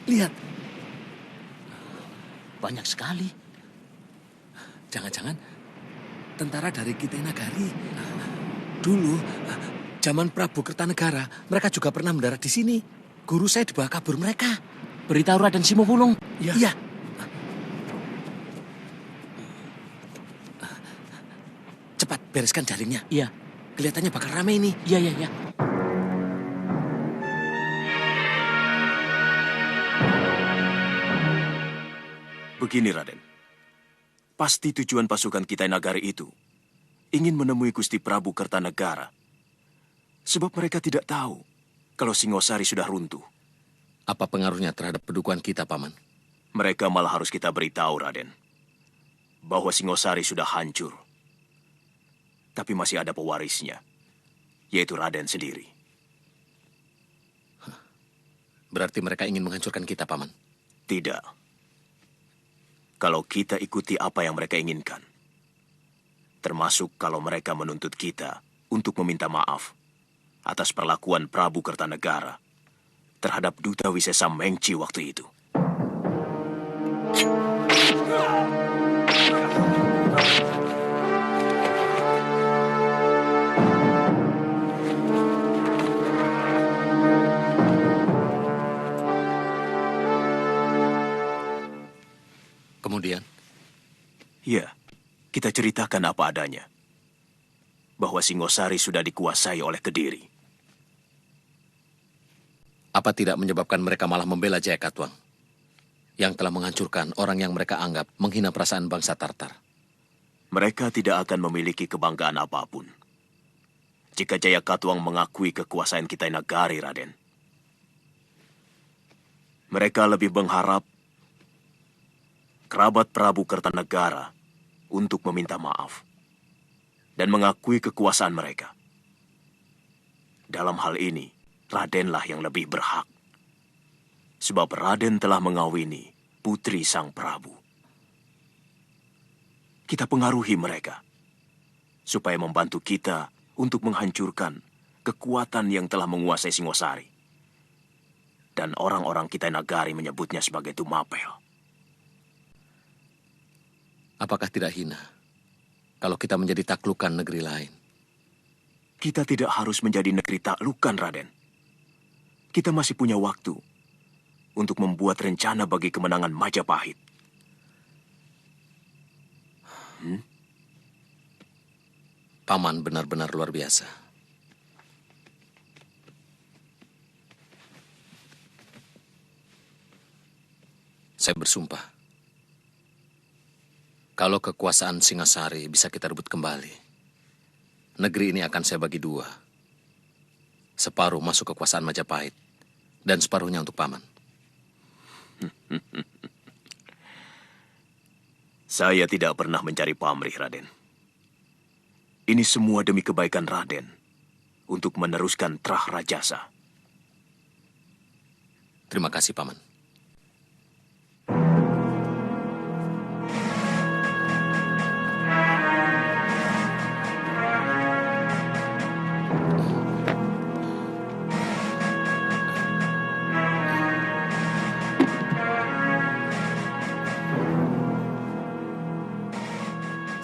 Lihat. Banyak sekali. Jangan-jangan tentara dari Kitainagari. Dulu, zaman Prabu Kertanegara, mereka juga pernah mendarat di sini. Guru saya dibawa kabur mereka. Beritahu Raden Simowulung. Iya. Cepat bereskan jaringnya. Iya. Kelihatannya bakal rame ini. Iya. Begini, Raden. Pasti tujuan pasukan Kitainagari itu ingin menemui Gusti Prabu Kertanegara. Sebab mereka tidak tahu kalau Singosari sudah runtuh. Apa pengaruhnya terhadap pedukuhan kita, Paman? Mereka malah harus kita beritahu, Raden, bahwa Singosari sudah hancur. Tapi masih ada pewarisnya, yaitu Raden sendiri. Berarti mereka ingin menghancurkan kita, Paman? Tidak. Kalau kita ikuti apa yang mereka inginkan, termasuk kalau mereka menuntut kita untuk meminta maaf atas perlakuan Prabu Kertanegara terhadap Duta Wisesa Mengci waktu itu. Kemudian? Ya, kita ceritakan apa adanya. Bahwa Singosari sudah dikuasai oleh Kediri. Apa tidak menyebabkan mereka malah membela Jayakatwang? Yang telah menghancurkan orang yang mereka anggap menghina perasaan bangsa Tartar. Mereka tidak akan memiliki kebanggaan apapun jika Jayakatwang mengakui kekuasaan Kitainagari, Raden. Mereka lebih mengharap kerabat Prabu Kertanegara untuk meminta maaf dan mengakui kekuasaan mereka. Dalam hal ini, Radenlah yang lebih berhak. Sebab Raden telah mengawini putri Sang Prabu. Kita pengaruhi mereka supaya membantu kita untuk menghancurkan kekuatan yang telah menguasai Singosari. dan orang-orang kita Nagari menyebutnya sebagai Tumapel. Apakah tidak hina kalau kita menjadi taklukan negeri lain? Kita tidak harus menjadi negeri taklukan, Raden. Kita masih punya waktu untuk membuat rencana bagi kemenangan Majapahit. Paman benar-benar luar biasa. Saya bersumpah, kalau kekuasaan Singasari bisa kita rebut kembali, negeri ini akan saya bagi dua. Separuh masuk kekuasaan Majapahit, dan separuhnya untuk Paman. Saya tidak pernah mencari pamrih, Raden. Ini semua demi kebaikan Raden untuk meneruskan Trah Rajasa. Terima kasih, Paman.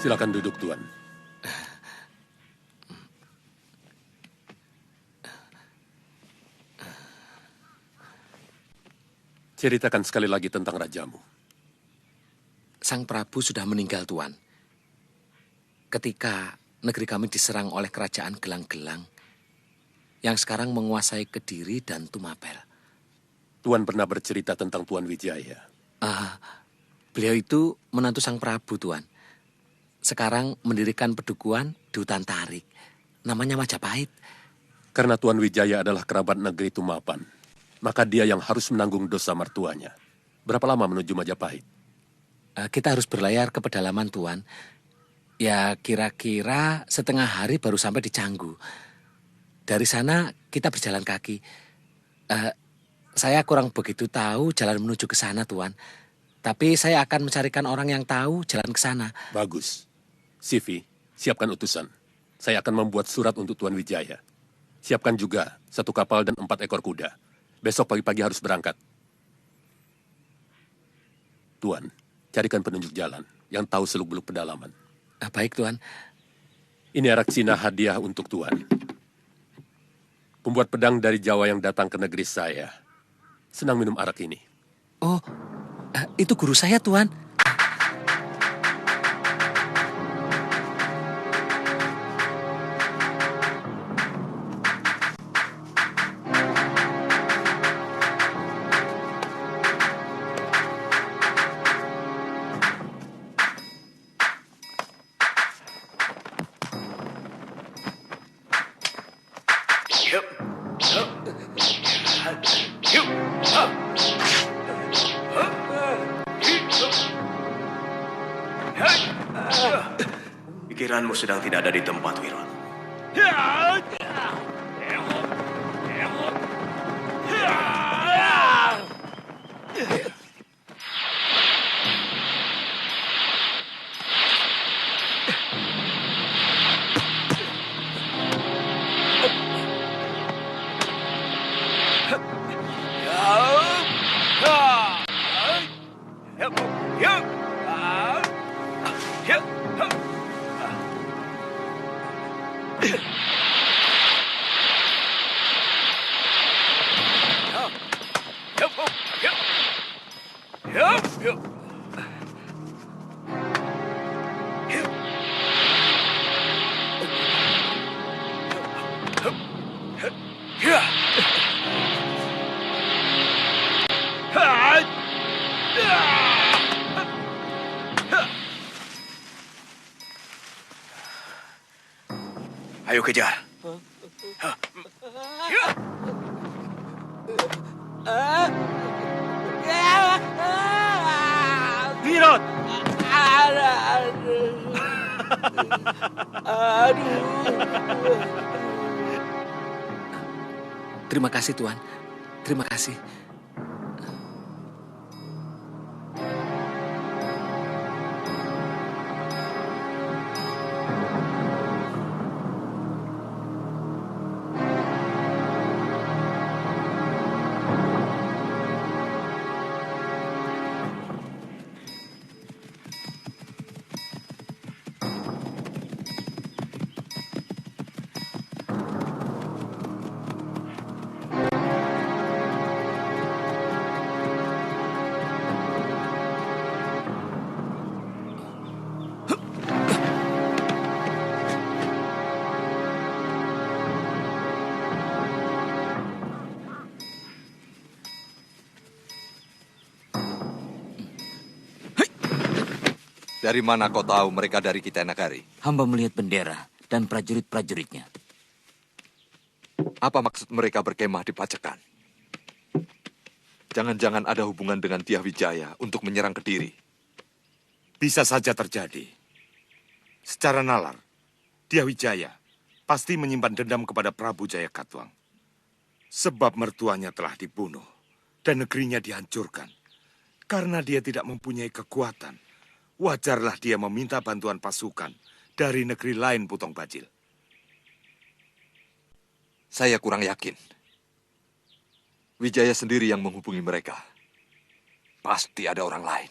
Silakan duduk, Tuan. Ceritakan sekali lagi tentang rajamu. Sang Prabu sudah meninggal, Tuan. Ketika negeri kami diserang oleh kerajaan Gelang-Gelang yang sekarang menguasai Kediri dan Tumapel. Tuan pernah bercerita tentang Tuan Wijaya. Beliau itu menantu Sang Prabu, Tuan. Sekarang mendirikan pedukuhan di hutan Tarik. Namanya Majapahit. Karena Tuan Wijaya adalah kerabat negeri Tumapan, maka dia yang harus menanggung dosa mertuanya. Berapa lama menuju Majapahit? Kita harus berlayar ke pedalaman, Tuan. Ya, kira-kira setengah hari baru sampai di Canggu. Dari sana kita berjalan kaki. Saya kurang begitu tahu jalan menuju ke sana, Tuan. Tapi saya akan mencarikan orang yang tahu jalan ke sana. Bagus. Sivi, siapkan utusan. Saya akan membuat surat untuk Tuan Wijaya. Siapkan juga 1 kapal dan 4 ekor kuda. Besok pagi-pagi harus berangkat. Tuan, carikan penunjuk jalan yang tahu seluk-beluk pedalaman. Baik, Tuan. Ini Araksina hadiah untuk Tuan. Pembuat pedang dari Jawa yang datang ke negeri saya senang minum arak ini. Oh, itu guru saya, Tuan. Pikiranmu sedang tidak ada di tempat, Wiron. Ayo kejar. Wiron! Terima kasih, Tuan. Terima kasih. Dari mana kau tahu mereka dari Kitai Nagari? Hamba melihat bendera dan prajurit-prajuritnya. Apa maksud mereka berkemah di Pacekan? Jangan-jangan ada hubungan dengan Dyah Wijaya untuk menyerang Kediri. Bisa saja terjadi. Secara nalar, Dyah Wijaya pasti menyimpan dendam kepada Prabu Jayakatwang. Sebab mertuanya telah dibunuh dan negerinya dihancurkan. Karena dia tidak mempunyai kekuatan, wajarlah dia meminta bantuan pasukan dari negeri lain, Putong Bajil. Saya kurang yakin. Wijaya sendiri yang menghubungi mereka. Pasti ada orang lain.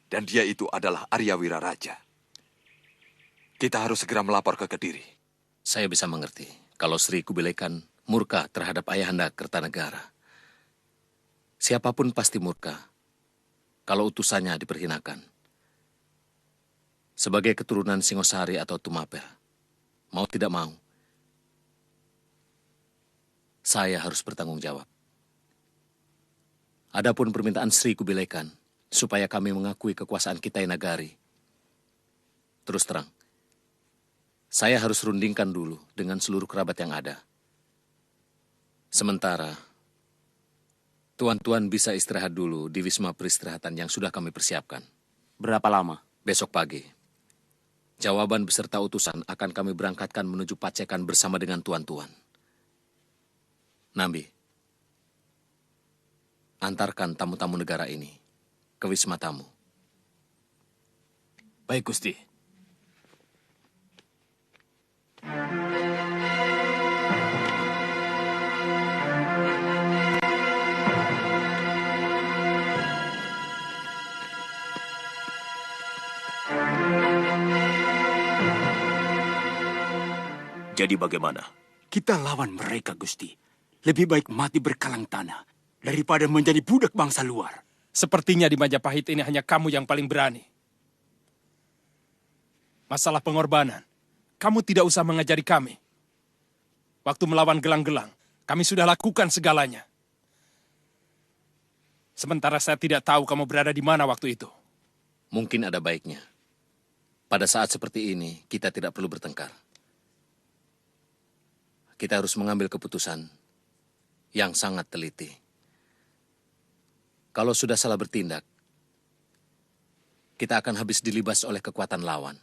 Dan dia itu adalah Arya Wiraraja. Kita harus segera melapor ke Kediri. Saya bisa mengerti kalau Sri Kubilai Khan murka terhadap Ayahanda Kertanegara. Siapapun pasti murka kalau utusannya diperhinakan. Sebagai keturunan Singosari atau Tumapel, mau tidak mau, saya harus bertanggung jawab. Adapun permintaan Sri Kubilai Khan supaya kami mengakui kekuasaan Kitai Nagari, terus terang, saya harus rundingkan dulu dengan seluruh kerabat yang ada. Sementara, tuan-tuan bisa istirahat dulu di wisma peristirahatan yang sudah kami persiapkan. Berapa lama? Besok pagi. Jawaban beserta utusan akan kami berangkatkan menuju Pacekan bersama dengan tuan-tuan. Nambi, antarkan tamu-tamu negara ini ke wisma tamu. Baik, Gusti. Jadi bagaimana? Kita lawan mereka, Gusti. Lebih baik mati berkalang tanah daripada menjadi budak bangsa luar. Sepertinya di Majapahit ini hanya kamu yang paling berani. Masalah pengorbanan, kamu tidak usah mengajari kami. Waktu melawan gelang-gelang, kami sudah lakukan segalanya. Sementara saya tidak tahu kamu berada di mana waktu itu. Mungkin ada baiknya. Pada saat seperti ini, kita tidak perlu bertengkar. Kita harus mengambil keputusan yang sangat teliti. Kalau sudah salah bertindak, kita akan habis dilibas oleh kekuatan lawan.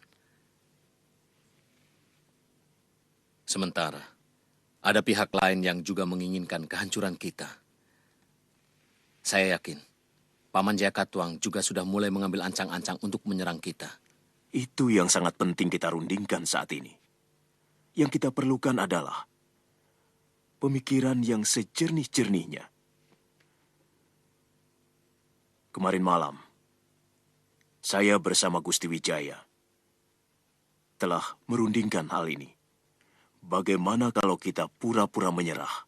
Sementara, ada pihak lain yang juga menginginkan kehancuran kita. Saya yakin, Paman Jayakatwang juga sudah mulai mengambil ancang-ancang untuk menyerang kita. Itu yang sangat penting kita rundingkan saat ini. Yang kita perlukan adalah pemikiran yang sejernih-jernihnya. Kemarin malam, saya bersama Gusti Wijaya telah merundingkan hal ini. Bagaimana kalau kita pura-pura menyerah,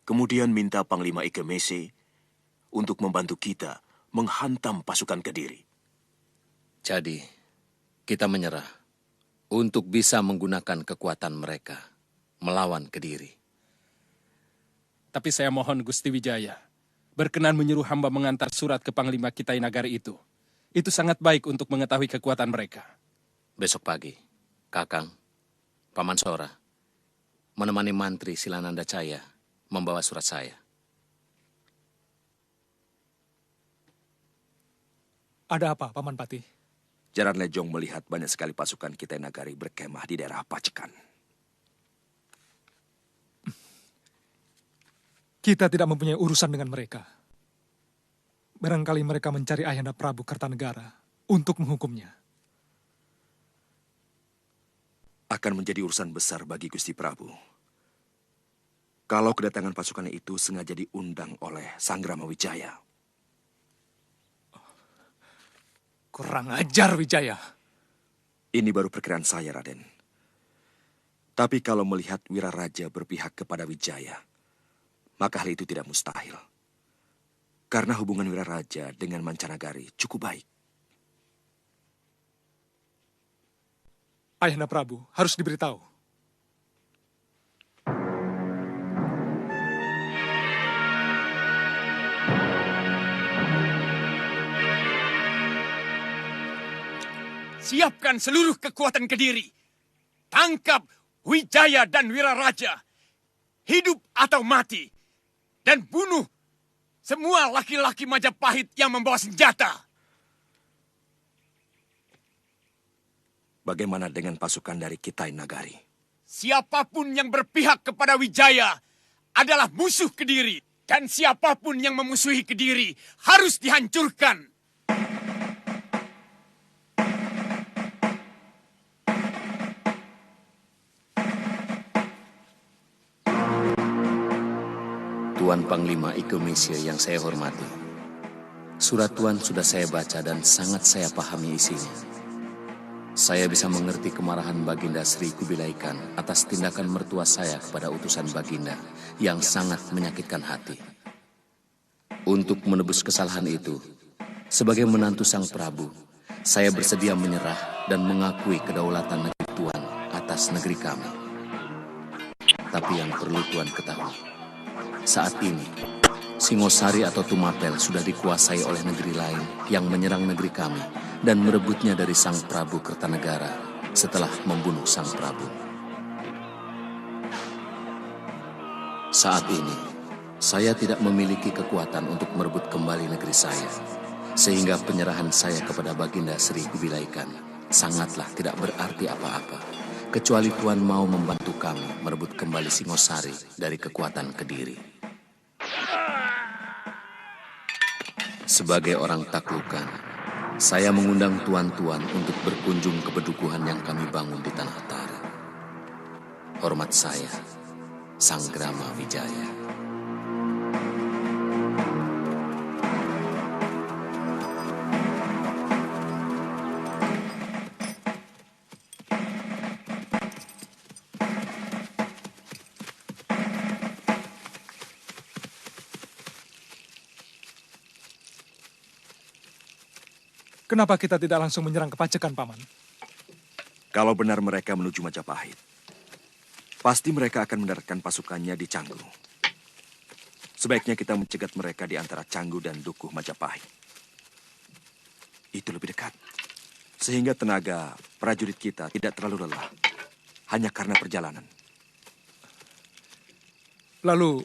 kemudian minta Panglima Ikemese untuk membantu kita menghantam pasukan Kediri. Jadi, kita menyerah untuk bisa menggunakan kekuatan mereka melawan Kediri. Tapi saya mohon Gusti Wijaya, berkenan menyuruh hamba mengantar surat ke Panglima Kitai Nagari itu. Itu sangat baik untuk mengetahui kekuatan mereka. Besok pagi, Kakang, Paman Sora, menemani Mantri Silananda Caya membawa surat saya. Ada apa, Paman Pati? Jaran Lejong melihat banyak sekali pasukan Kitai Nagari berkemah di daerah Pacekan. Kita tidak mempunyai urusan dengan mereka. Barangkali mereka mencari Ayahanda Prabu Kertanegara untuk menghukumnya. Akan menjadi urusan besar bagi Gusti Prabu. Kalau kedatangan pasukan itu sengaja diundang oleh Sanggrama Wijaya. Kurang ajar, Wijaya. Ini baru perkiraan saya, Raden. Tapi kalau melihat Wiraraja berpihak kepada Wijaya, maka hal itu tidak mustahil. Karena hubungan Wiraraja dengan Mancanagari cukup baik. Ayahanda Prabu harus diberitahu. Siapkan seluruh kekuatan Kediri. Tangkap Wijaya dan Wiraraja. Hidup atau mati. Dan bunuh semua laki-laki Majapahit yang membawa senjata. Bagaimana dengan pasukan dari Kitai Nagari? Siapapun yang berpihak kepada Wijaya adalah musuh Kediri. Dan siapapun yang memusuhi Kediri harus dihancurkan. Tuan Panglima Ike Mesye yang saya hormati. Surat Tuan sudah saya baca dan sangat saya pahami isinya. Saya bisa mengerti kemarahan Baginda Sri Kubilai Khan atas tindakan mertua saya kepada utusan Baginda yang sangat menyakitkan hati. Untuk menebus kesalahan itu, sebagai menantu Sang Prabu, saya bersedia menyerah dan mengakui kedaulatan negeri Tuan atas negeri kami. Tapi yang perlu Tuan ketahui, saat ini, Singosari atau Tumapel sudah dikuasai oleh negeri lain yang menyerang negeri kami dan merebutnya dari Sang Prabu Kertanegara setelah membunuh Sang Prabu. Saat ini, saya tidak memiliki kekuatan untuk merebut kembali negeri saya, sehingga penyerahan saya kepada Baginda Sri Kubilai Khan sangatlah tidak berarti apa-apa, kecuali Tuan mau membantu kami merebut kembali Singosari dari kekuatan Kediri. Sebagai orang taklukan, saya mengundang tuan-tuan untuk berkunjung ke pedukuhan yang kami bangun di Tanah Tara. Hormat saya, Sanggrama Wijaya. Kenapa kita tidak langsung menyerang ke Pacekan, Paman? Kalau benar mereka menuju Majapahit, pasti mereka akan mendaratkan pasukannya di Canggu. Sebaiknya kita mencegat mereka di antara Canggu dan Dukuh Majapahit. Itu lebih dekat. Sehingga tenaga prajurit kita tidak terlalu lelah. Hanya karena perjalanan. Lalu,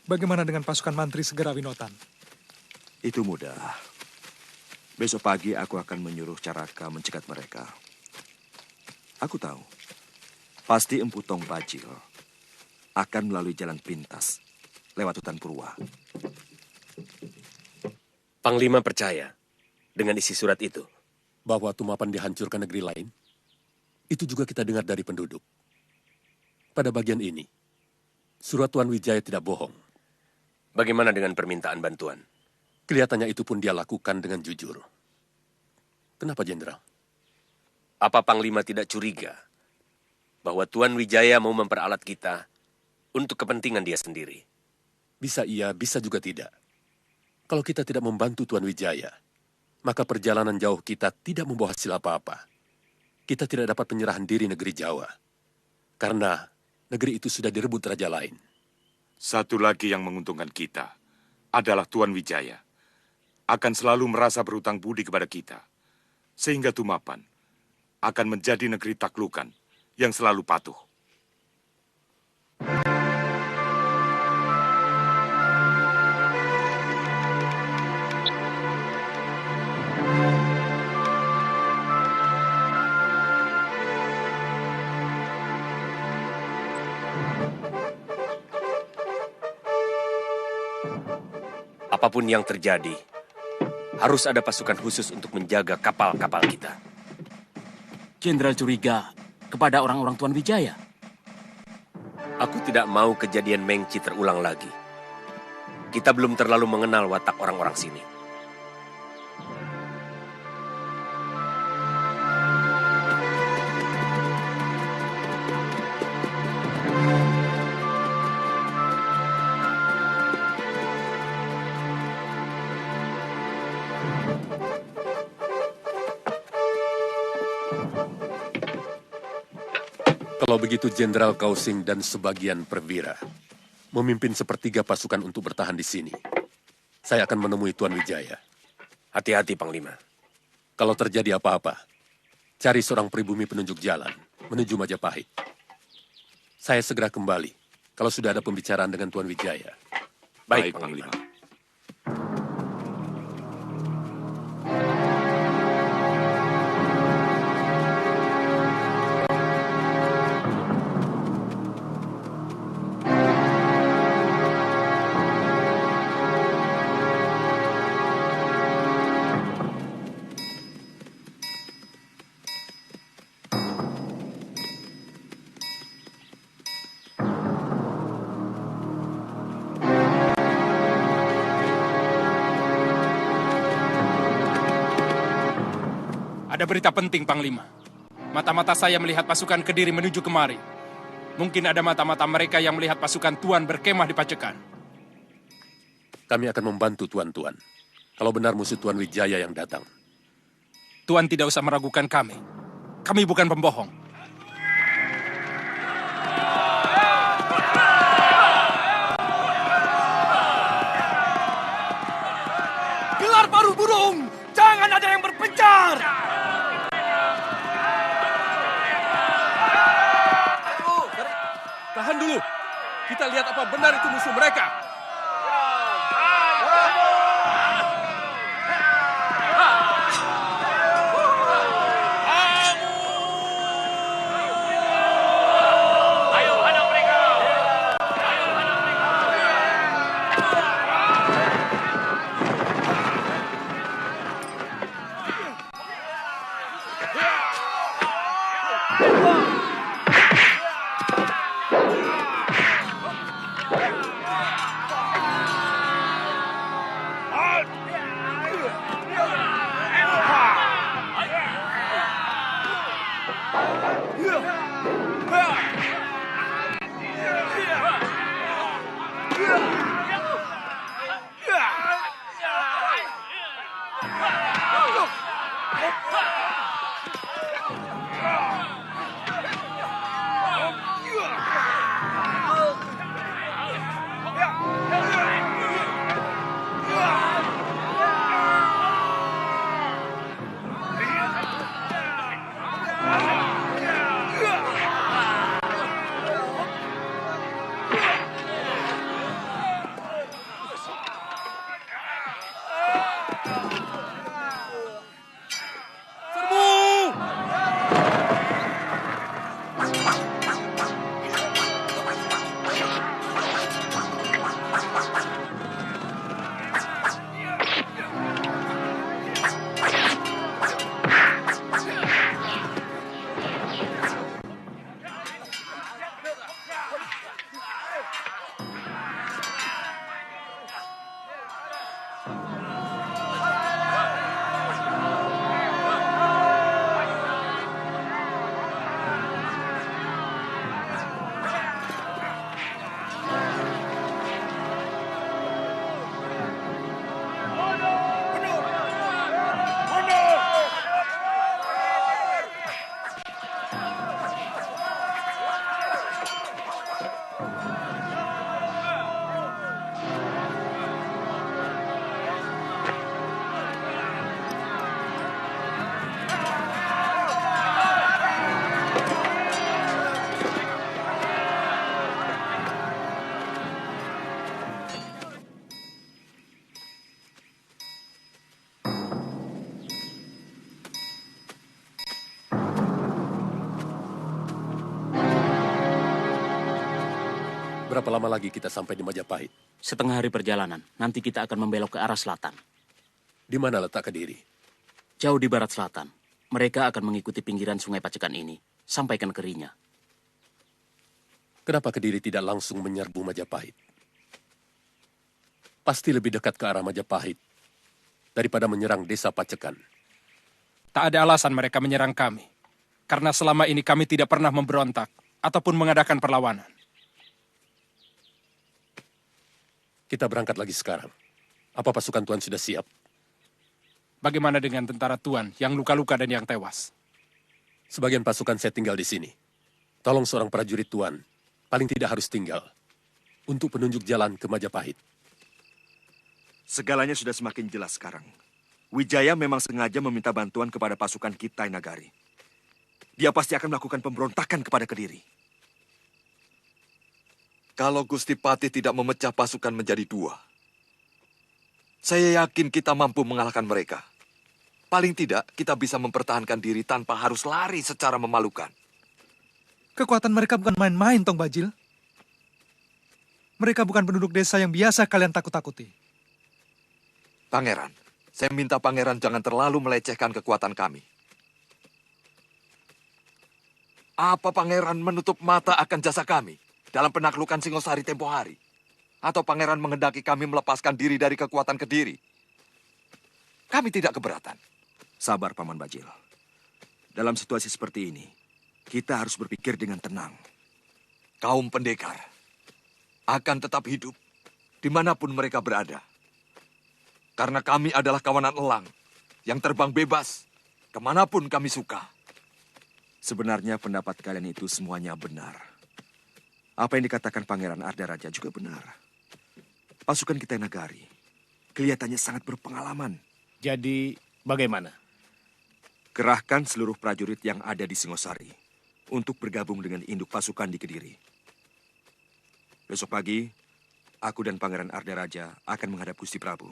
bagaimana dengan pasukan Mantri Segera Winotan? Itu mudah. Besok pagi aku akan menyuruh Caraka mencegat mereka. Aku tahu, pasti Empu Tong Bajil akan melalui jalan pintas lewat hutan Purwa. Panglima percaya dengan isi surat itu? Bahwa Tumapan dihancurkan negeri lain, itu juga kita dengar dari penduduk. Pada bagian ini, surat Tuan Wijaya tidak bohong. Bagaimana dengan permintaan bantuan? Kelihatannya itu pun dia lakukan dengan jujur. Kenapa, Jenderal? Apa Panglima tidak curiga bahwa Tuan Wijaya mau memperalat kita untuk kepentingan dia sendiri? Bisa iya, bisa juga tidak. Kalau kita tidak membantu Tuan Wijaya, maka perjalanan jauh kita tidak membawa hasil apa-apa. Kita tidak dapat penyerahan diri negeri Jawa. Karena negeri itu sudah direbut raja lain. Satu lagi yang menguntungkan kita adalah Tuan Wijaya akan selalu merasa berhutang budi kepada kita. Sehingga Tumapan akan menjadi negeri taklukan yang selalu patuh. Apapun yang terjadi, harus ada pasukan khusus untuk menjaga kapal-kapal kita. Jenderal curiga kepada orang-orang Tuan Wijaya. Aku tidak mau kejadian Mengci terulang lagi. Kita belum terlalu mengenal watak orang-orang sini. Kalau begitu Jenderal Kausing dan sebagian perwira memimpin sepertiga pasukan untuk bertahan di sini. Saya akan menemui Tuan Wijaya. Hati-hati, Panglima. Kalau terjadi apa-apa, Cari seorang pribumi penunjuk jalan menuju Majapahit. Saya segera kembali kalau sudah ada pembicaraan dengan Tuan Wijaya. Baik, Panglima. Ada berita penting, Panglima. Mata-mata saya melihat pasukan Kediri menuju kemari. Mungkin ada mata-mata mereka yang melihat pasukan Tuan berkemah di Pacekan. Kami akan membantu Tuan-Tuan. Kalau benar musuh Tuan Wijaya yang datang. Tuan tidak usah meragukan kami. Kami bukan pembohong. Gelar paruh burung, jangan ada yang berpencar. Tahan dulu. Kita lihat apa benar itu musuh mereka. Berapa lama lagi kita sampai di Majapahit? Setengah hari perjalanan, nanti kita akan membelok ke arah selatan. Di mana letak Kediri? Jauh di barat selatan. Mereka akan mengikuti pinggiran sungai Pacekan ini, sampai ke negerinya. Kenapa Kediri tidak langsung menyerbu Majapahit? Pasti lebih dekat ke arah Majapahit daripada menyerang desa Pacekan. Tak ada alasan mereka menyerang kami. Karena selama ini kami tidak pernah memberontak ataupun mengadakan perlawanan. Kita berangkat lagi sekarang. Apa pasukan Tuan sudah siap? Bagaimana dengan tentara Tuan yang luka-luka dan yang tewas? Sebagian pasukan saya tinggal di sini. Tolong seorang prajurit Tuan, paling tidak harus tinggal, untuk penunjuk jalan ke Majapahit. Segalanya sudah semakin jelas sekarang. Wijaya memang sengaja meminta bantuan kepada pasukan Kitai Nagari. dia pasti akan melakukan pemberontakan kepada Kediri. Kalau Gusti Patih tidak memecah pasukan menjadi dua, saya yakin kita mampu mengalahkan mereka. Paling tidak, kita bisa mempertahankan diri tanpa harus lari secara memalukan. Kekuatan mereka bukan main-main, Tong Bajil. Mereka bukan penduduk desa yang biasa kalian takut-takuti. Pangeran, saya minta pangeran jangan terlalu melecehkan kekuatan kami. Apa pangeran menutup mata akan jasa kami dalam penaklukan Singosari tempo hari? Atau pangeran menghendaki kami melepaskan diri dari kekuatan Kediri? Kami tidak keberatan. Sabar, Paman Bajil. Dalam situasi seperti ini, kita harus berpikir dengan tenang. Kaum pendekar akan tetap hidup dimanapun mereka berada. Karena kami adalah kawanan elang yang terbang bebas kemanapun kami suka. Sebenarnya pendapat kalian itu semuanya benar. Apa yang dikatakan Pangeran Ardaraja juga benar. Pasukan kita Nagari kelihatannya sangat berpengalaman. Jadi bagaimana? Kerahkan seluruh prajurit yang ada di Singosari untuk bergabung dengan induk pasukan di Kediri. Besok pagi, aku dan Pangeran Ardaraja akan menghadap Gusti Prabu.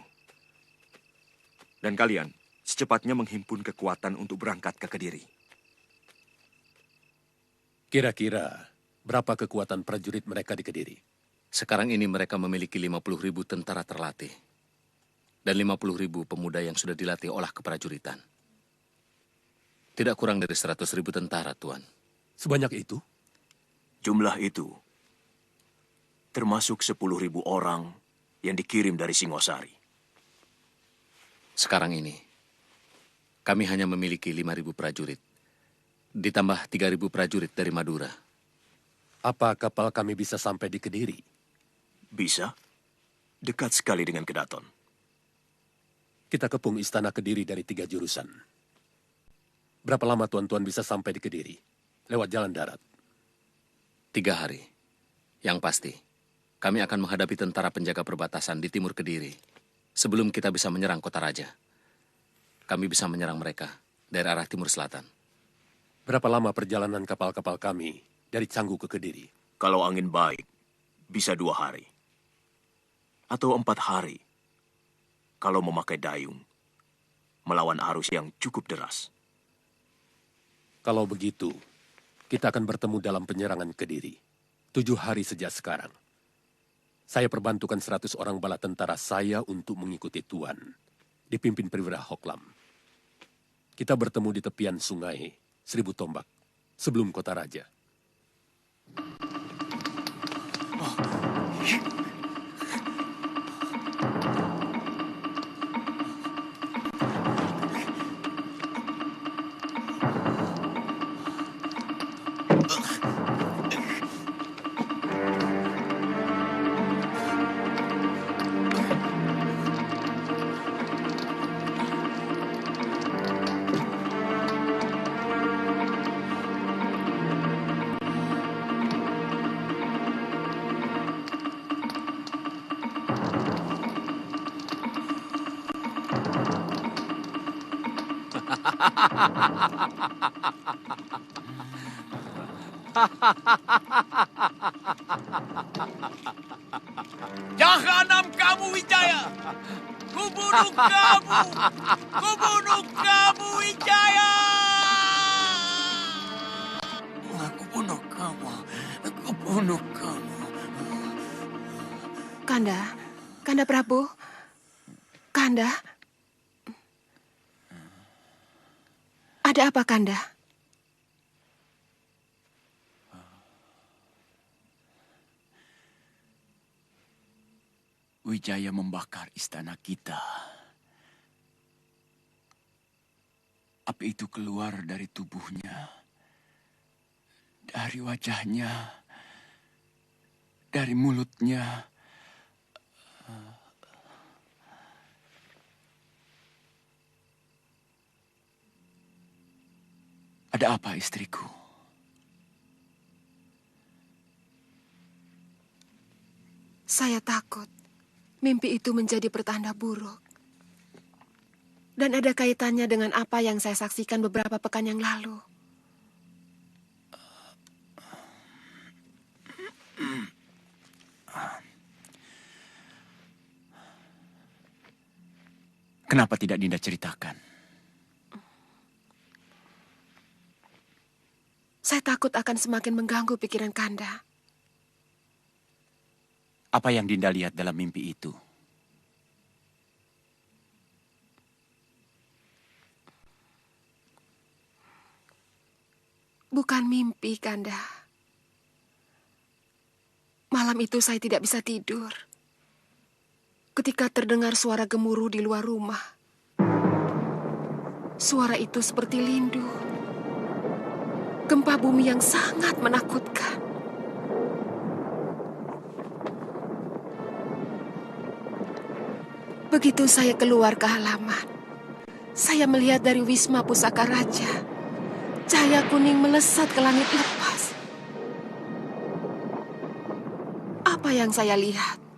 Dan kalian secepatnya menghimpun kekuatan untuk berangkat ke Kediri. Kira-kira berapa kekuatan prajurit mereka di Kediri? Sekarang ini mereka memiliki 50.000 tentara terlatih. Dan 50.000 pemuda yang sudah dilatih olah keprajuritan. Tidak kurang dari 100.000 tentara, Tuan. Sebanyak itu? Jumlah itu termasuk 10.000 orang yang dikirim dari Singosari. Sekarang ini, kami hanya memiliki 5.000 prajurit. Ditambah 3.000 prajurit dari Madura. Apa kapal kami bisa sampai di Kediri? Bisa. Dekat sekali dengan Kedaton. Kita kepung istana Kediri dari 3 jurusan. Berapa lama tuan-tuan bisa sampai di Kediri? Lewat jalan darat? 3 hari. Yang pasti, kami akan menghadapi tentara penjaga perbatasan di timur Kediri. Sebelum kita bisa menyerang kota raja. Kami bisa menyerang mereka dari arah timur selatan. Berapa lama perjalanan kapal-kapal kami dari Canggu ke Kediri? Kalau angin baik, bisa 2 hari. Atau 4 hari. Kalau memakai dayung, melawan arus yang cukup deras. Kalau begitu, kita akan bertemu dalam penyerangan Kediri. 7 hari sejak sekarang. Saya perbantukan 100 orang bala tentara saya untuk mengikuti Tuan. Dipimpin Perwira Hoklam. Kita bertemu di tepian sungai 1000 tombak sebelum kota raja. Jahanam kamu, Wijaya! Kubunuh kamu! Kubunuh kamu, Wijaya! Aku bunuh kamu. Aku bunuh kamu. Kanda Prabu. Kanda. Ada apa, Kanda? Wijaya membakar istana kita. Api itu keluar dari tubuhnya, dari wajahnya, dari mulutnya. Ada apa, istriku? Saya takut mimpi itu menjadi pertanda buruk. Dan ada kaitannya dengan apa yang saya saksikan beberapa pekan yang lalu. Kenapa tidak Dinda ceritakan? Saya takut akan semakin mengganggu pikiran Kanda. Apa yang Dinda lihat dalam mimpi itu? Bukan mimpi, Kanda. Malam itu saya tidak bisa tidur. Ketika terdengar suara gemuruh di luar rumah. Suara itu seperti lindu. Gempa bumi yang sangat menakutkan. Begitu saya keluar ke halaman, saya melihat dari Wisma Pusaka Raja, cahaya kuning melesat ke langit lepas. Apa yang saya lihat?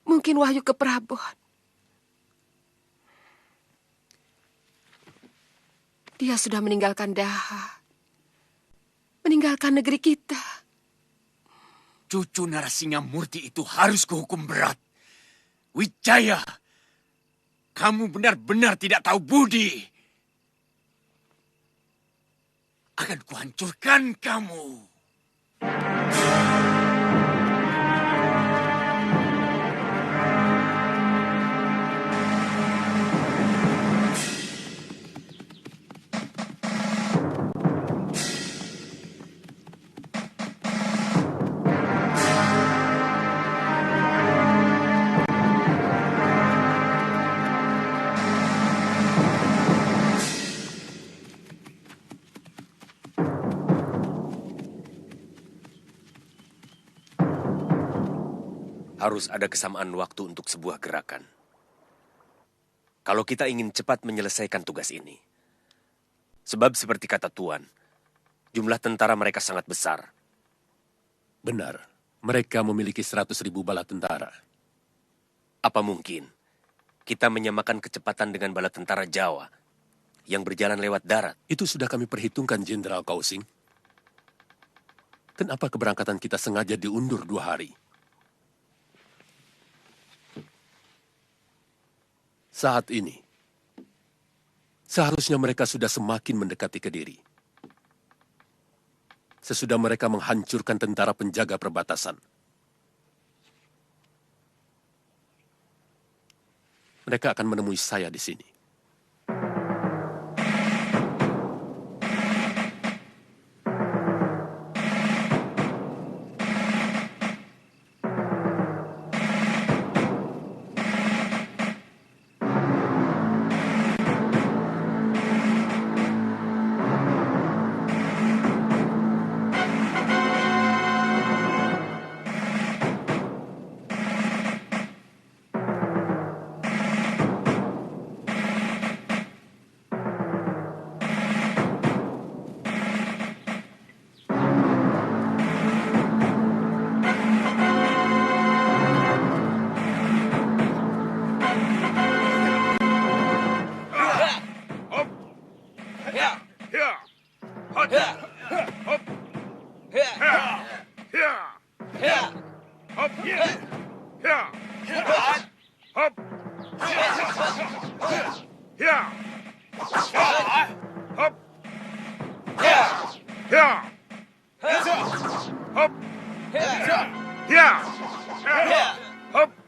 Mungkin wahyu keprabon. Dia sudah meninggalkan Daha. Meninggalkan negeri kita. Cucu Narasingamurti itu harus kuhukum berat. Wijaya, kamu benar-benar tidak tahu budi. Akan kuhancurkan kamu. Harus ada kesamaan waktu untuk sebuah gerakan. Kalau kita ingin cepat menyelesaikan tugas ini. Sebab seperti kata Tuan, jumlah tentara mereka sangat besar. Benar, mereka memiliki 100.000 bala tentara. Apa mungkin kita menyamakan kecepatan dengan bala tentara Jawa yang berjalan lewat darat? Itu sudah kami perhitungkan, Jenderal Kausing. Kenapa keberangkatan kita sengaja diundur 2 hari? Saat ini, seharusnya mereka sudah semakin mendekati Kediri. Sesudah mereka menghancurkan tentara penjaga perbatasan. Mereka akan menemui saya di sini.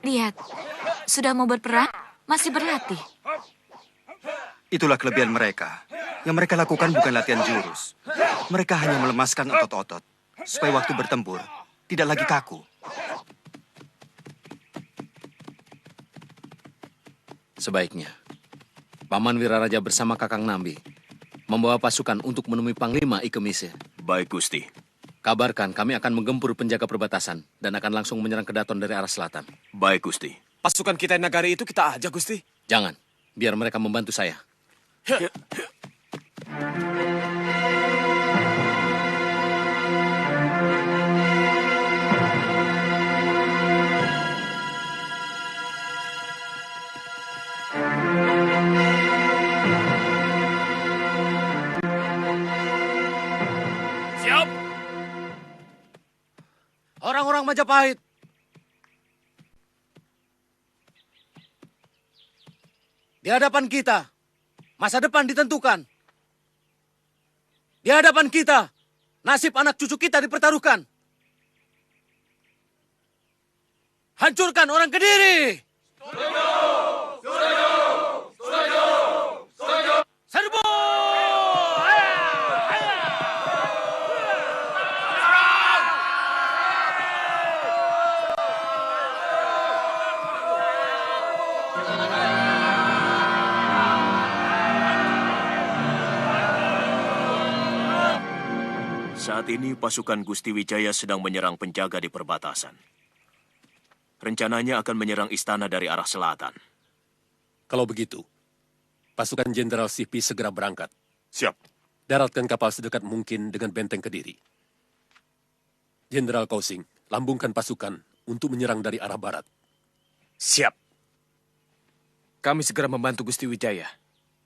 Lihat, sudah mau berperang, masih berlatih. Itulah kelebihan mereka. Yang mereka lakukan bukan latihan jurus. Mereka hanya melemaskan otot-otot, supaya waktu bertempur tidak lagi kaku. Sebaiknya, Paman Wiraraja bersama Kakang Nambi membawa pasukan untuk menemui Panglima Ike Mise. Baik, Gusti. Kabarkan kami akan menggempur penjaga perbatasan dan akan langsung menyerang Kedaton dari arah selatan. Baik, Gusti. Pasukan kita Nagari itu kita aja, Gusti. Jangan, biar mereka membantu saya. Siap. Orang-orang Majapahit, Di hadapan kita, masa depan ditentukan. Di hadapan kita, nasib anak cucu kita dipertaruhkan. Hancurkan orang Kediri! Serbu! Saat ini pasukan Gusti Wijaya sedang menyerang penjaga di perbatasan. Rencananya akan menyerang istana dari arah selatan. Kalau begitu, pasukan Jenderal Sipi segera berangkat. Siap. Daratkan kapal sedekat mungkin dengan benteng Kediri. Jenderal Kausing, lambungkan pasukan untuk menyerang dari arah barat. Siap. Kami segera membantu Gusti Wijaya.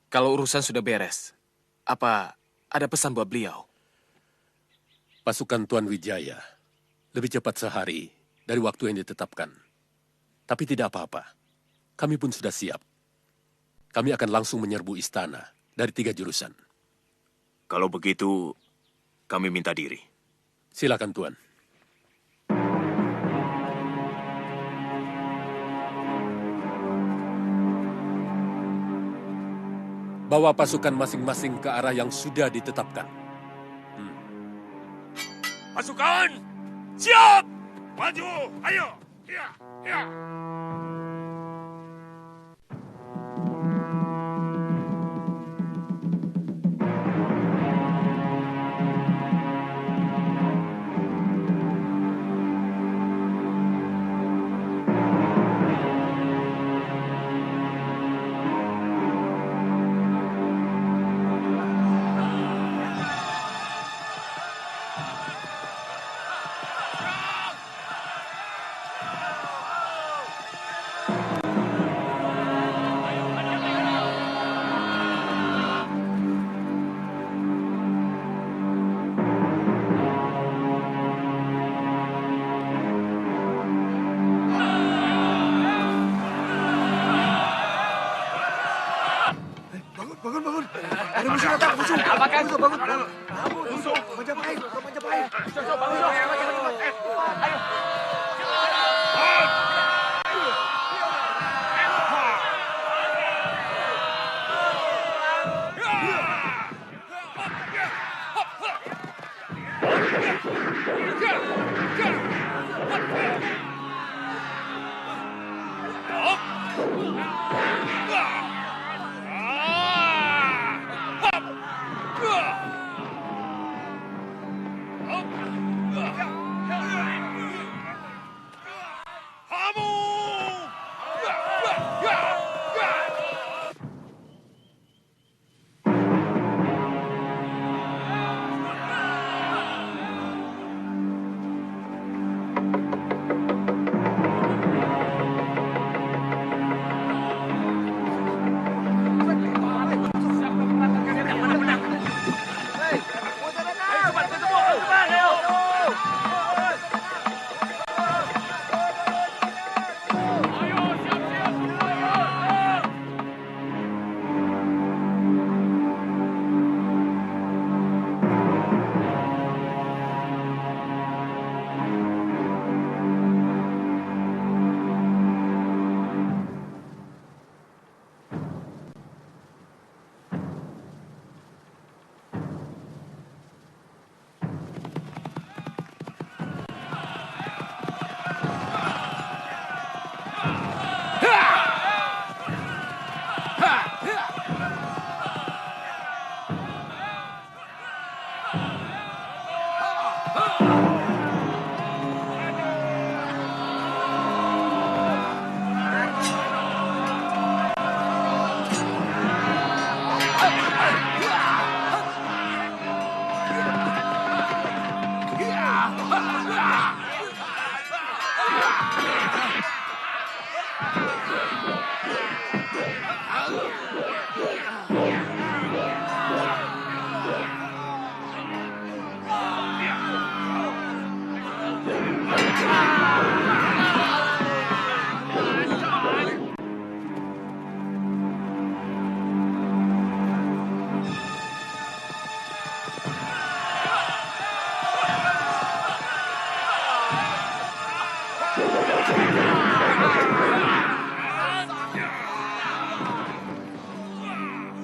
Kalau urusan sudah beres, apa ada pesan buat beliau? Pasukan Tuan Wijaya lebih cepat sehari dari waktu yang ditetapkan. Tapi tidak apa-apa. Kami pun sudah siap. Kami akan langsung menyerbu istana dari 3 jurusan. Kalau begitu, kami minta diri. Silakan, Tuan. Bawa pasukan masing-masing ke arah yang sudah ditetapkan. Pasukan, siap! Maju, ayo! Ya, ya! Bangun. Ada musuh datang, musuh. Apakan? Bangun. Musuh, Majapahit. Ayo.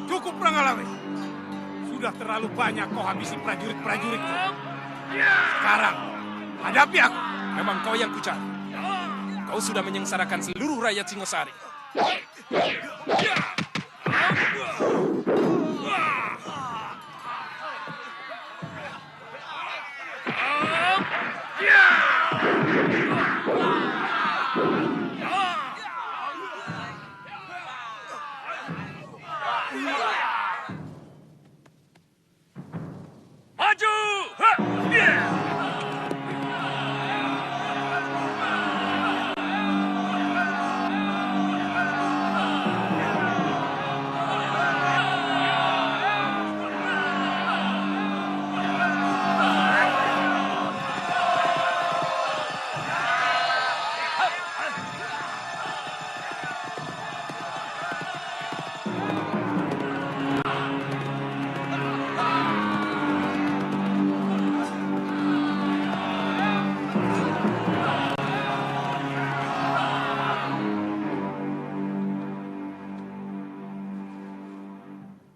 Cukup Ranggalawe. Sudah terlalu banyak kau habisi prajurit-prajuritku. Sekarang, hadapi aku. Memang kau yang kucari. Kau sudah menyengsarakan seluruh rakyat Singosari. Maju!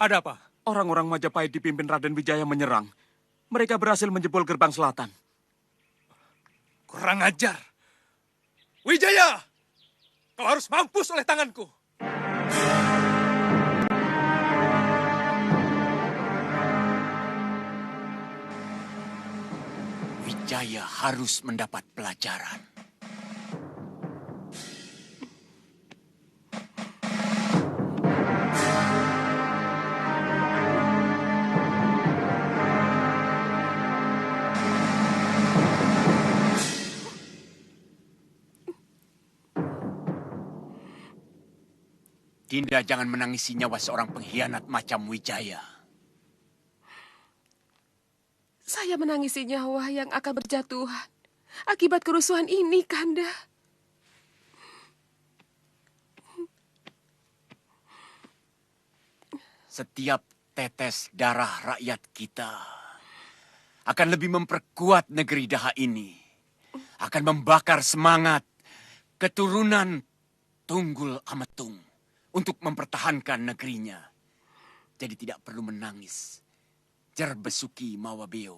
Ada apa? Orang-orang Majapahit dipimpin Raden Wijaya menyerang. Mereka berhasil menjebol gerbang selatan. Kurang ajar. Wijaya! Kau harus mampus oleh tanganku. Wijaya harus mendapat pelajaran. Dinda jangan menangisi nyawa seorang pengkhianat macam Wijaya. Saya menangisi nyawa yang akan berjatuhan akibat kerusuhan ini, Kanda. Setiap tetes darah rakyat kita akan lebih memperkuat negeri Daha ini. Akan membakar semangat keturunan Tunggul Ametung untuk mempertahankan negerinya. Jadi tidak perlu menangis. Jerbesuki Mawabeo.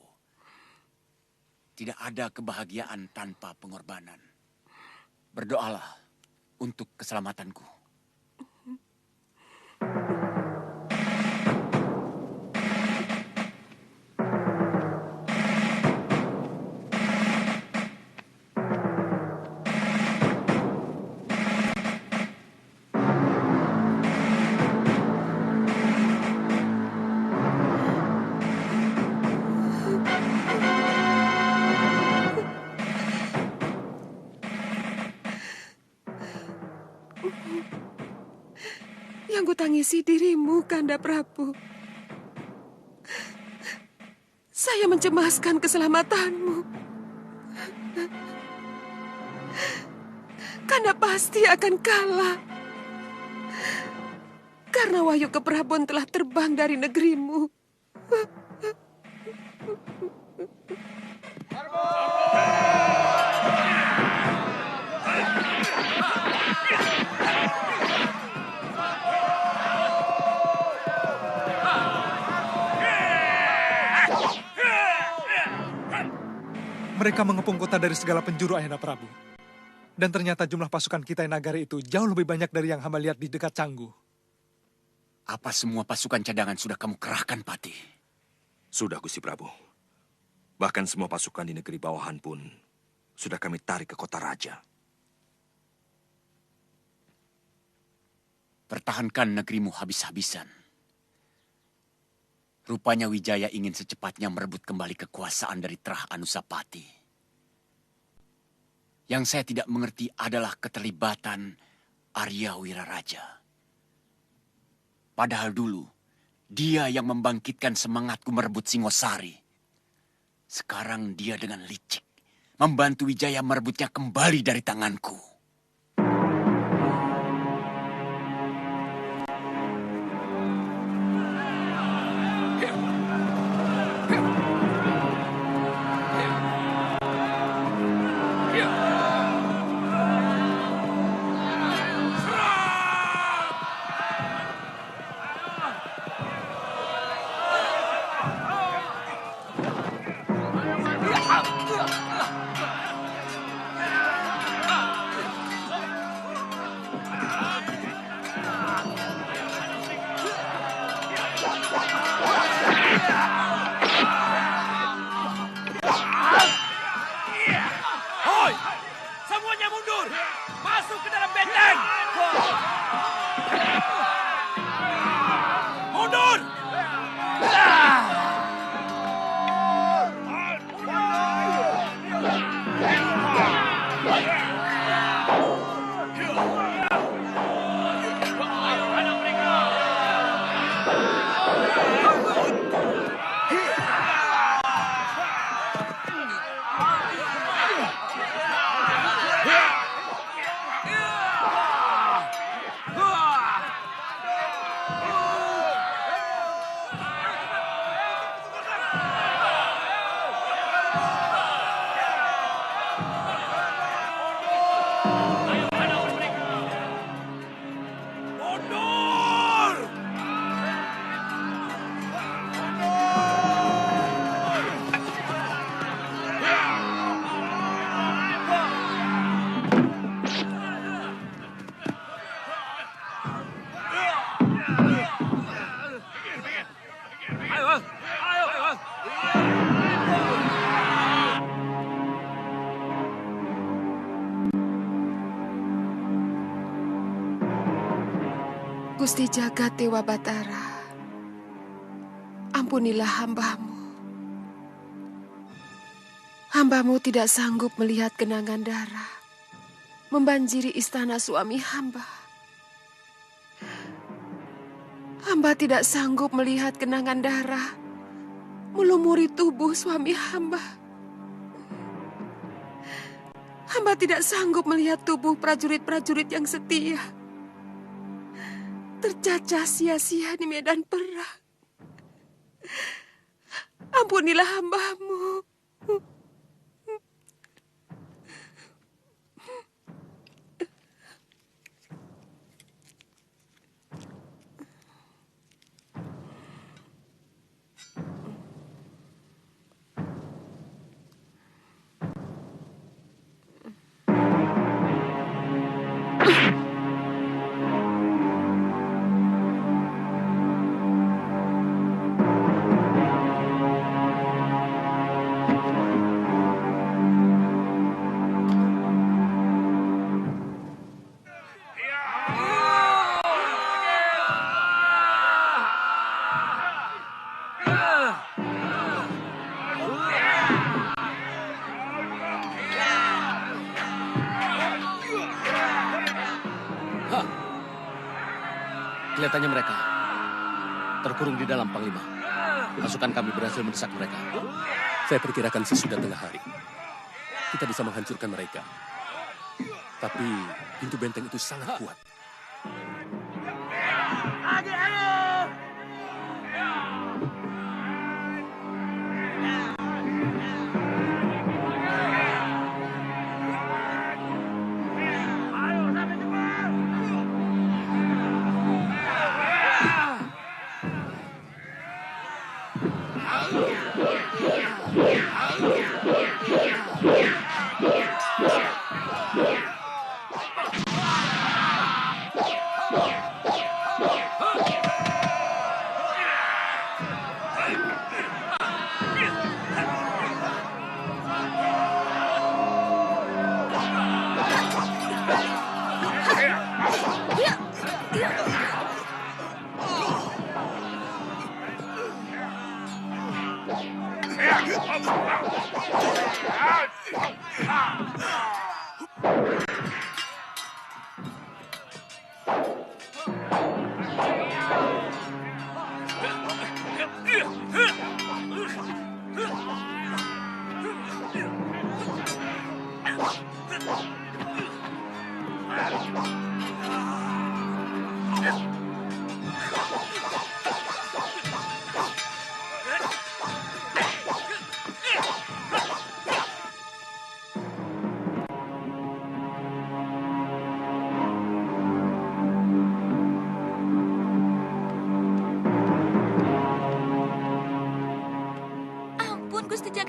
Tidak ada kebahagiaan tanpa pengorbanan. Berdoalah untuk keselamatanku. Yang kutangisi dirimu, Kanda Prabu. Saya mencemaskan keselamatanmu. Kanda pasti akan kalah. Karena wahyu keprabon telah terbang dari negerimu. Mereka mengepung kota dari segala penjuru, Ayahanda Prabu. Dan ternyata jumlah pasukan Kitai Nagari itu jauh lebih banyak dari yang hamba lihat di dekat Canggu. Apa semua pasukan cadangan sudah kamu kerahkan, Patih? Sudah, Gusti Prabu. Bahkan semua pasukan di negeri bawahan pun sudah kami tarik ke kota raja. Pertahankan negerimu habis-habisan. Rupanya Wijaya ingin secepatnya merebut kembali kekuasaan dari Trah Anusapati. Yang saya tidak mengerti adalah keterlibatan Arya Wiraraja. Padahal dulu, dia yang membangkitkan semangatku merebut Singosari. Sekarang dia dengan licik membantu Wijaya merebutnya kembali dari tanganku. Gusti Jagat Dewa Batara, ampunilah hamba-Mu. Hamba-Mu tidak sanggup melihat genangan darah membanjiri istana suami hamba. Hamba tidak sanggup melihat genangan darah melumuri tubuh suami hamba. Hamba tidak sanggup melihat tubuh prajurit-prajurit yang setia tercacah sia-sia di medan perang. Ampunilah hamba-Mu. Kelihatannya mereka terkurung di dalam, Panglima. Pasukan kami berhasil mendesak mereka. Saya perkirakan sesudah tengah hari, kita bisa menghancurkan mereka. Tapi pintu benteng itu sangat kuat.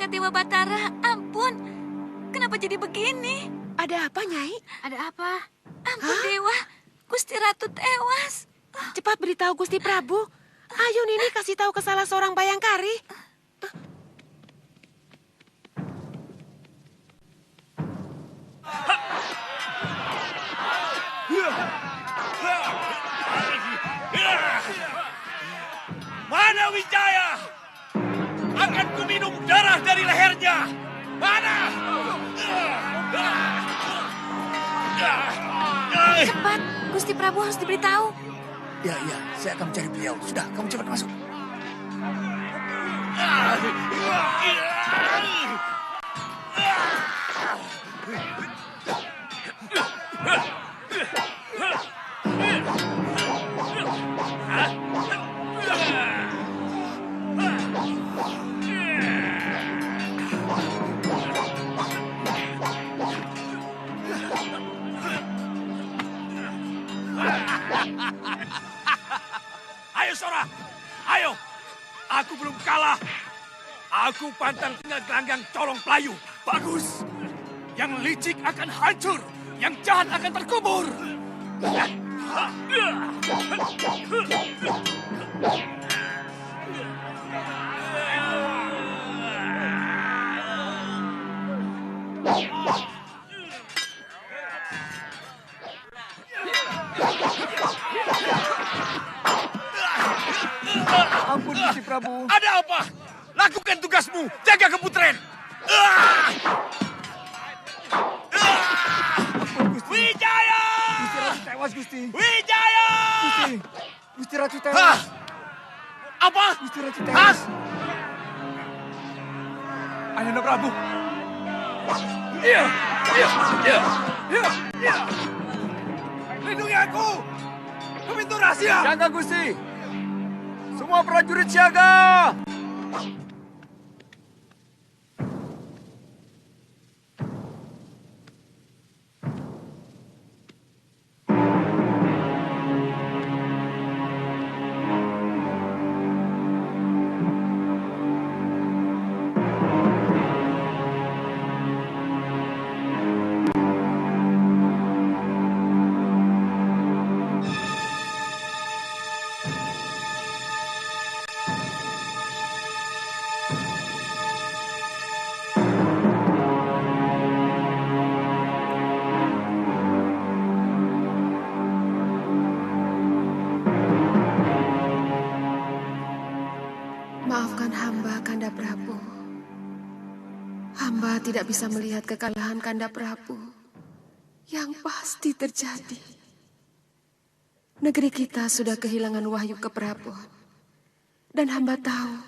Dewa Batara, ampun. Kenapa jadi begini? Ada apa, Nyai? Ada apa? Ampun, Dewa. Gusti Ratu tewas. Cepat beritahu Gusti Prabu. Ayo Nini kasih tahu ke salah seorang bayangkari. Mana Wijaya? Akan ku minum darah dari lehernya. Mana? Cepat, Gusti Prabu harus diberitahu. Ya, saya akan mencari beliau. Sudah, kamu cepat masuk. Ayo Sora, ayo. Aku belum kalah. Aku pantang tinggal gelanggang colong pelayu. Bagus. Yang licik akan hancur. Yang jahat akan terkubur. Prabu. Ada apa? Lakukan tugasmu. Jaga keputren. Wijaya! Gusti Ratu tewas, Gusti. Wijaya! Gusti Ratu tewas. Apa? Gusti Ratu tewas. Ayahanda Prabu. Iya. Lindungi aku. Ke pintu rahasia. Jaga, Gusti. Semua prajurit siaga. Maafkan hamba, Kanda Prabu. Hamba tidak bisa melihat kekalahan Kanda Prabu yang pasti terjadi. Negeri kita sudah kehilangan wahyu keprabon. Dan hamba tahu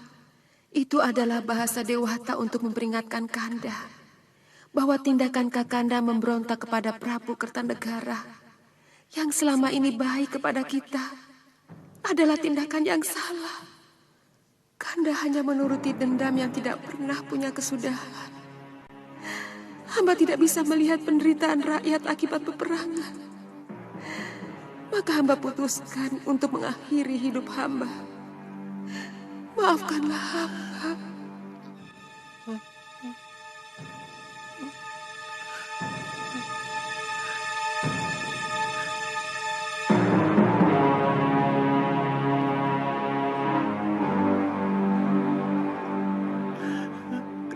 itu adalah bahasa Dewata untuk memperingatkan Kanda bahwa tindakan Kakanda memberontak kepada Prabu Kertanegara yang selama ini baik kepada kita adalah tindakan yang salah. Kanda hanya menuruti dendam yang tidak pernah punya kesudahan. Hamba tidak bisa melihat penderitaan rakyat akibat peperangan. Maka hamba putuskan untuk mengakhiri hidup hamba. Maafkanlah hamba.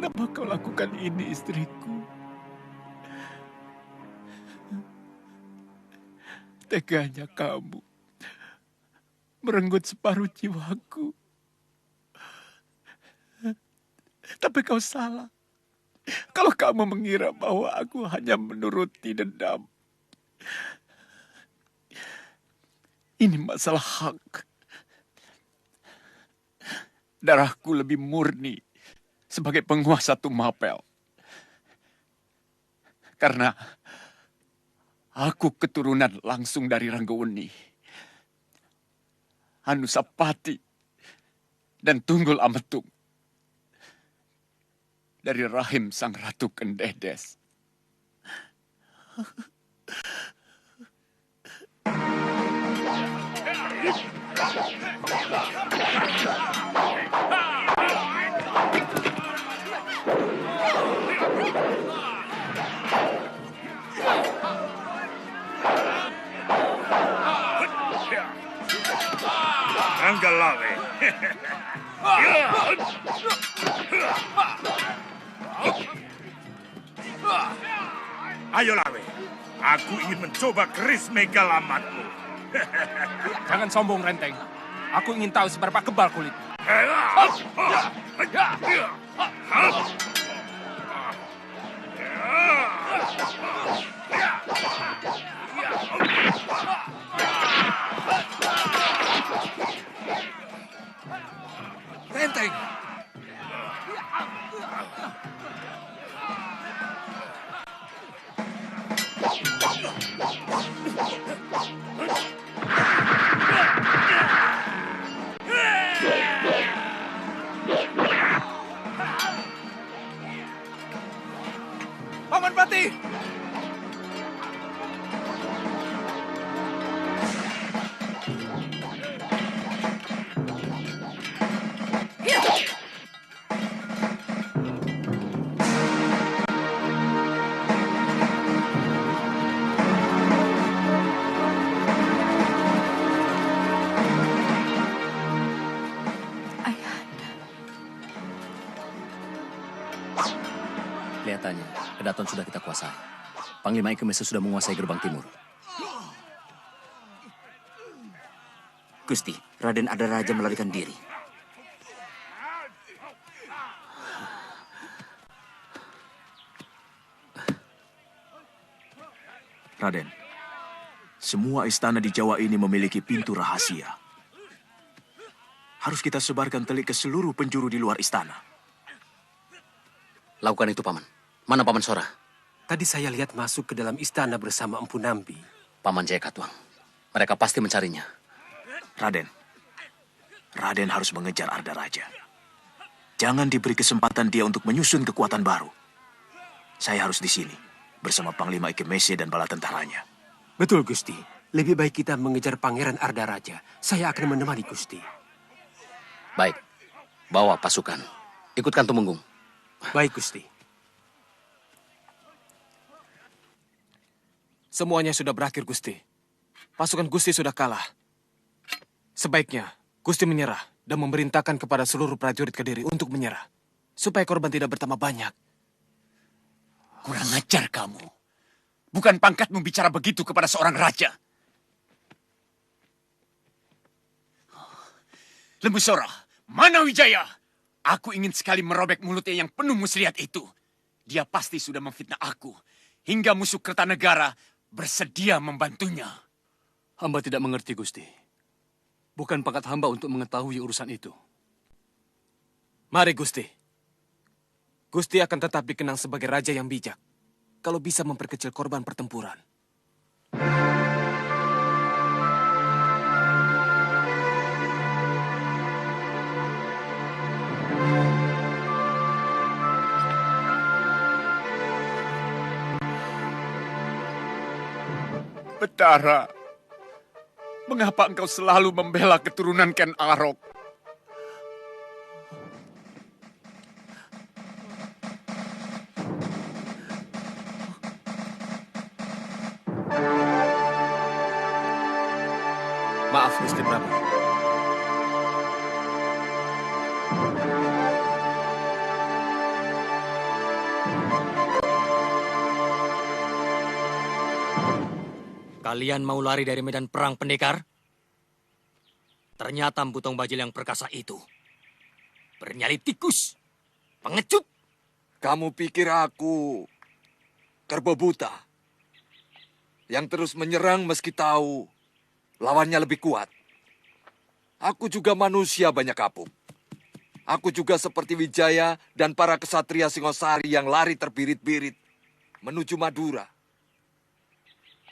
Kenapa kau lakukan ini, istriku? Teganya kamu merenggut separuh jiwaku. Tapi kau salah. Kalau kamu mengira bahwa aku hanya menuruti dendam. Ini masalah hak. Darahku lebih murni sebagai penguasa Tumapel. Karena aku keturunan langsung dari Ranggaweni, Anusapati, dan Tunggul Ametung. Dari rahim sang Ratu Kendedes. Ranggalawe. Ayo Lawe, aku ingin mencoba keris megalamatmu. Jangan sombong, Renteng. Aku ingin tahu seberapa kebal kulit. Renteng. Paman Pati! Kelihatannya, Kedaton sudah kita kuasai. Panglima Ikemese sudah menguasai gerbang timur. Gusti, Raden Adaraja melarikan diri. Raden, semua istana di Jawa ini memiliki pintu rahasia. Harus kita sebarkan telik ke seluruh penjuru di luar istana. Lakukan itu, Paman. Mana Paman Sora? Tadi saya lihat masuk ke dalam istana bersama Empu Nambi. Paman Jayakatwang. Mereka pasti mencarinya. Raden harus mengejar Arda Raja. Jangan diberi kesempatan dia untuk menyusun kekuatan baru. Saya harus di sini, bersama Panglima Ikemese dan bala tentaranya. Betul, Gusti. Lebih baik kita mengejar Pangeran Arda Raja. Saya akan menemani Gusti. Baik. Bawa pasukan. Ikutkan Tumenggung. Baik, Gusti. Semuanya sudah berakhir, Gusti. Pasukan Gusti sudah kalah. Sebaiknya Gusti menyerah dan memerintahkan kepada seluruh prajurit Kediri untuk menyerah. Supaya korban tidak bertambah banyak. Kurang ajar kamu. Bukan pangkatmu bicara begitu kepada seorang raja. Lembu Sora, mana Wijaya? Aku ingin sekali merobek mulutnya yang penuh muslihat itu. Dia pasti sudah memfitnah aku. Hingga musuh Kertanegara bersedia membantunya. Hamba tidak mengerti, Gusti. Bukan pangkat hamba untuk mengetahui urusan itu. Mari, Gusti. Gusti akan tetap dikenang sebagai raja yang bijak. Kalau bisa memperkecil korban pertempuran. Betara, mengapa engkau selalu membela keturunan Ken Arok? Maaf, Gusti Prabu. Kalian mau lari dari medan perang, pendekar? Ternyata Empu Tong Bajil yang perkasa itu bernyali tikus, pengecut. Kamu pikir aku kerbau buta yang terus menyerang meski tahu lawannya lebih kuat? Aku juga manusia banyak kapuk. Aku juga seperti Wijaya dan para kesatria Singosari yang lari terbirit-birit menuju Madura.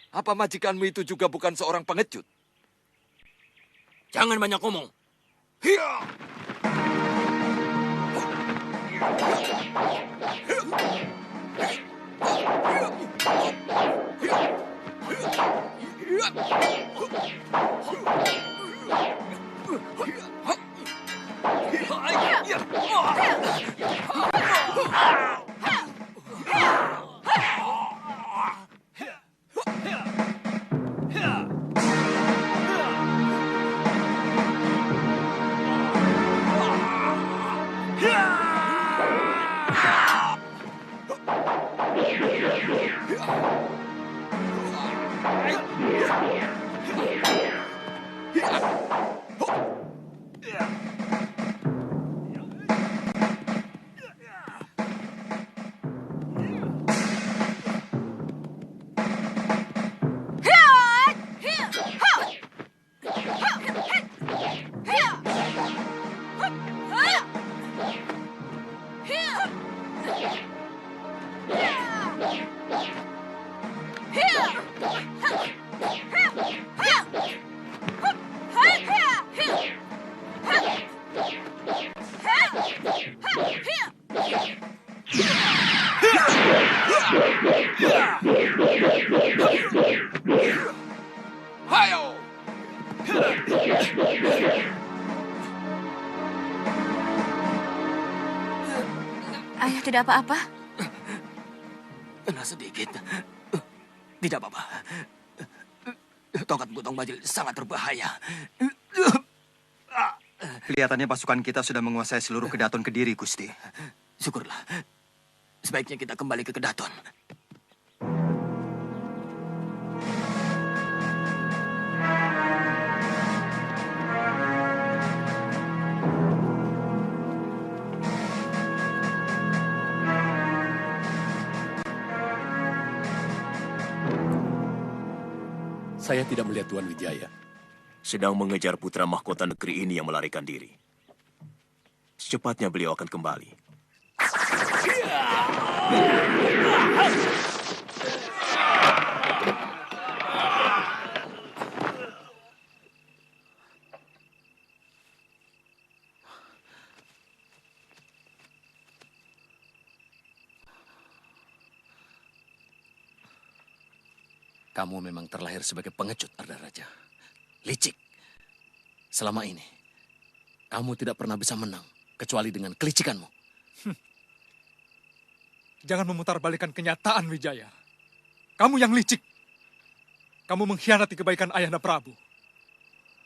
Apa majikanmu itu juga bukan seorang pengecut? Jangan banyak ngomong. Ayah tidak apa-apa? Kena sedikit. Tidak apa-apa. Tongkat Empu Tong Bajil sangat berbahaya. Kelihatannya pasukan kita sudah menguasai seluruh Kedaton Kediri, Gusti. Syukurlah. Sebaiknya kita kembali ke Kedaton. Saya tidak melihat Tuan Wijaya. Sedang mengejar putra mahkota negeri ini yang melarikan diri. Secepatnya beliau akan kembali. Kamu memang terlahir sebagai pengecut, Ardaraja. Licik. Selama ini, kamu tidak pernah bisa menang, kecuali dengan kelicikanmu. Jangan memutarbalikkan kenyataan, Wijaya. Kamu yang licik. Kamu mengkhianati kebaikan Ayahanda Prabu.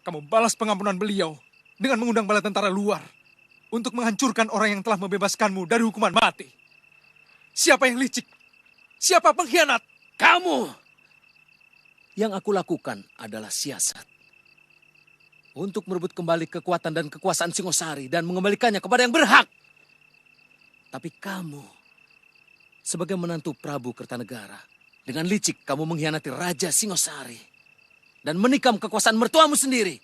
Kamu balas pengampunan beliau dengan mengundang bala tentara luar untuk menghancurkan orang yang telah membebaskanmu dari hukuman mati. Siapa yang licik? Siapa pengkhianat? Kamu! Yang aku lakukan adalah siasat. Untuk merebut kembali kekuatan dan kekuasaan Singosari dan mengembalikannya kepada yang berhak. Tapi kamu, sebagai menantu Prabu Kertanegara, dengan licik kamu mengkhianati Raja Singosari dan menikam kekuasaan mertuamu sendiri.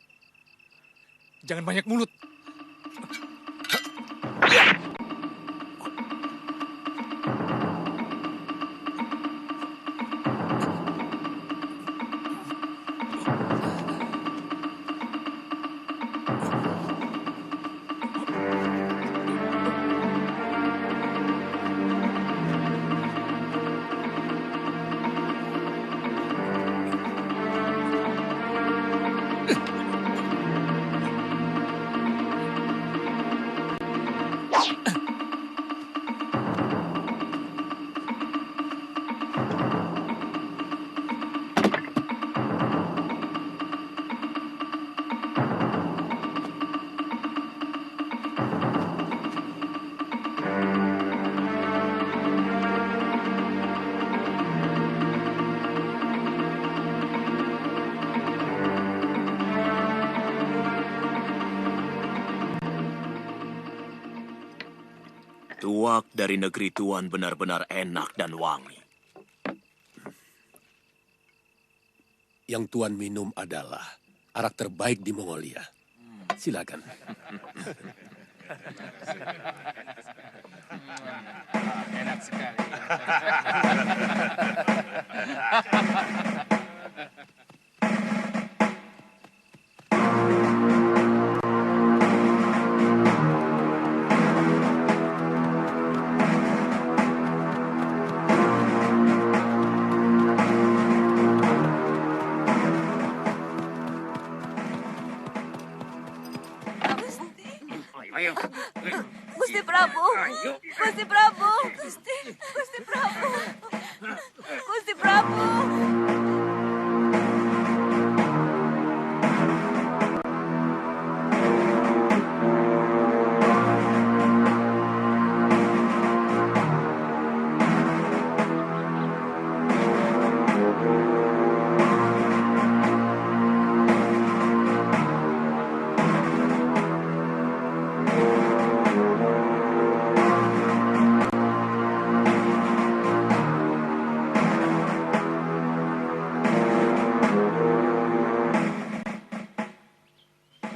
Jangan banyak mulut. Tuak dari negeri Tuan benar-benar enak dan wangi. Yang Tuan minum adalah arak terbaik di Mongolia. Silakan. Enak sekali. Gusti Prabu. Gusti Prabu. Gusti Prabu. Gusti Prabu.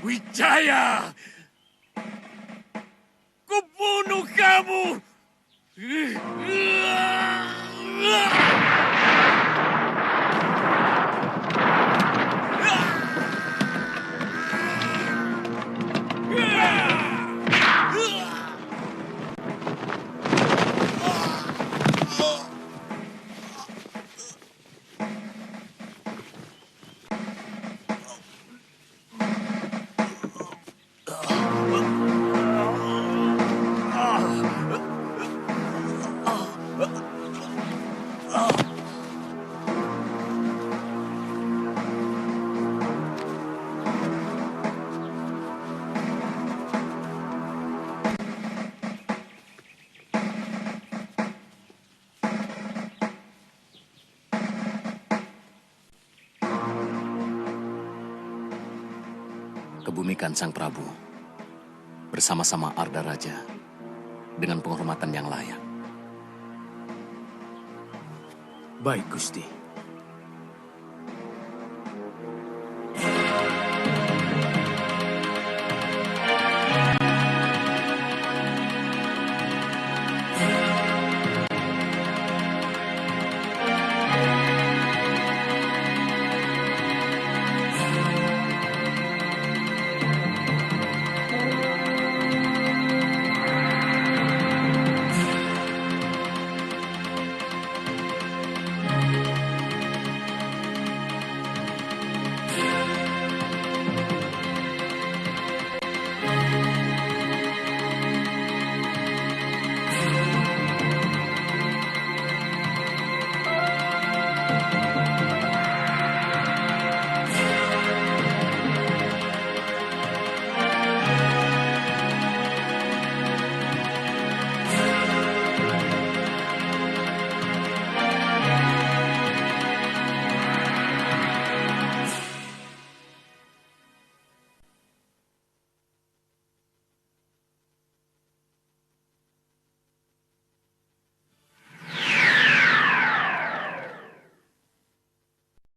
Wijaya! Kubunuh kamu! Kebumikan Sang Prabu bersama-sama Ardaraja dengan penghormatan yang layak. Baik, Gusti.